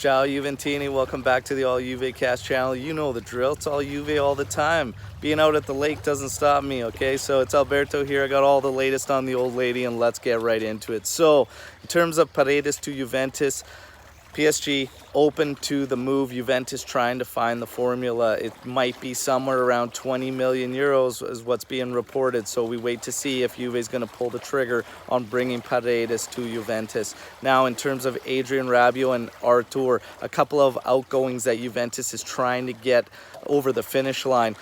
Ciao Juventini, welcome back to the All Juve Cast channel. You know the drill, it's all Juve all the time. Being out at the lake doesn't stop me, okay? So it's Alberto here, I got all the latest on the old lady and let's get right into it. So, in terms of Paredes to Juventus, PSG open to the move. Juventus trying to find the formula. It might be somewhere around 20 million euros is what's being reported. So we wait to see if Juve is going to pull the trigger on bringing Paredes to Juventus. Now, in terms of Adrien Rabiot and Artur, a couple of outgoings that Juventus is trying to get over the finish line.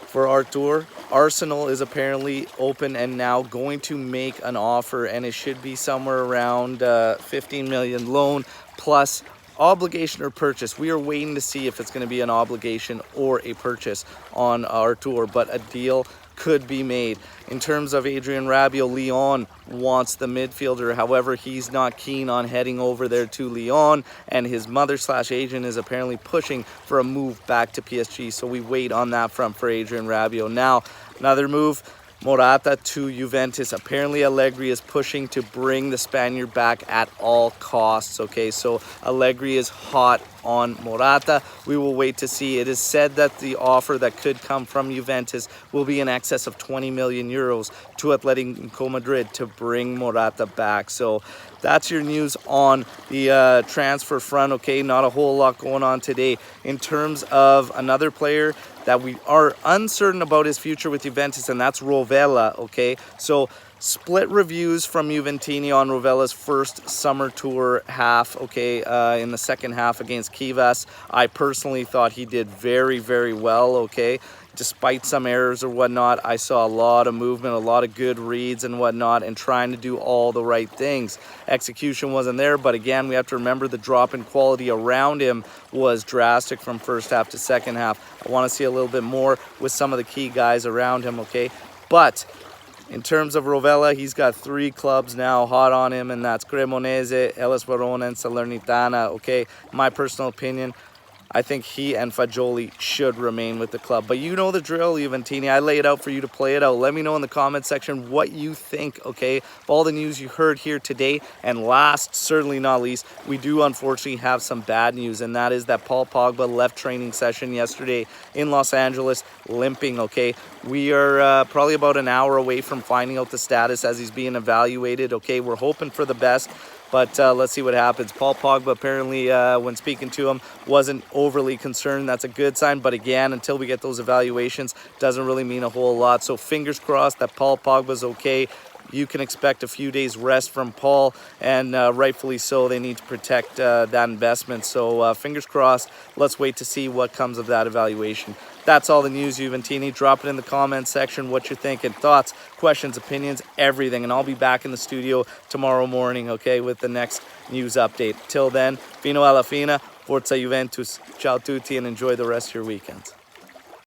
For Artur, Arsenal is apparently open and now going to make an offer, and it should be somewhere around 15 million loan plus obligation or purchase. We are waiting to see if it's going to be an obligation or a purchase on Artur, but a deal could be made. In terms of Adrien Rabiot, Lyon wants the midfielder. However, he's not keen on heading over there to Lyon, and his mother/agent is apparently pushing for a move back to PSG. So we wait on that front for Adrien Rabiot. Now, another move, Morata to Juventus. Apparently Allegri is pushing to bring the Spaniard back at all costs. Okay, so Allegri is hot on Morata. We will wait to see. It is said that the offer that could come from Juventus will be in excess of 20 million euros to Atletico Madrid to bring Morata back. So that's your news on the transfer front. Okay, not a whole lot going on today. In terms of another player that we are uncertain about his future with Juventus, and that's Rovella. Okay, so split reviews from Juventini on Rovella's first summer tour half, okay, in the second half against Kivas. I personally thought he did very, very well, okay. Despite some errors or whatnot, I saw a lot of movement, a lot of good reads and whatnot, and trying to do all the right things. Execution wasn't there, but again, we have to remember the drop in quality around him was drastic from first half to second half. I want to see a little bit more with some of the key guys around him, okay. But in terms of Rovella, he's got 3 clubs now hot on him, and that's Cremonese, Hellas Verona, and Salernitana, okay? My personal opinion, I think he and Fagioli should remain with the club. But you know the drill, Juventini. I lay it out for you to play it out. Let me know in the comment section what you think, okay, of all the news you heard here today. And last, certainly not least, we do unfortunately have some bad news, and that is that Paul Pogba left training session yesterday in Los Angeles limping, okay? We are probably about an hour away from finding out the status as he's being evaluated, okay? We're hoping for the best. But let's see what happens. Paul Pogba apparently, when speaking to him, wasn't overly concerned. That's a good sign. But again, until we get those evaluations, doesn't really mean a whole lot. So fingers crossed that Paul Pogba's okay. You can expect a few days rest from Paul, and rightfully so. They need to protect that investment. So fingers crossed. Let's wait to see what comes of that evaluation. That's all the news, Juventini. Drop it in the comments section what you're thinking. Thoughts, questions, opinions, everything. And I'll be back in the studio tomorrow morning, okay, with the next news update. Till then, fino alla fine, forza Juventus. Ciao tutti, and enjoy the rest of your weekends.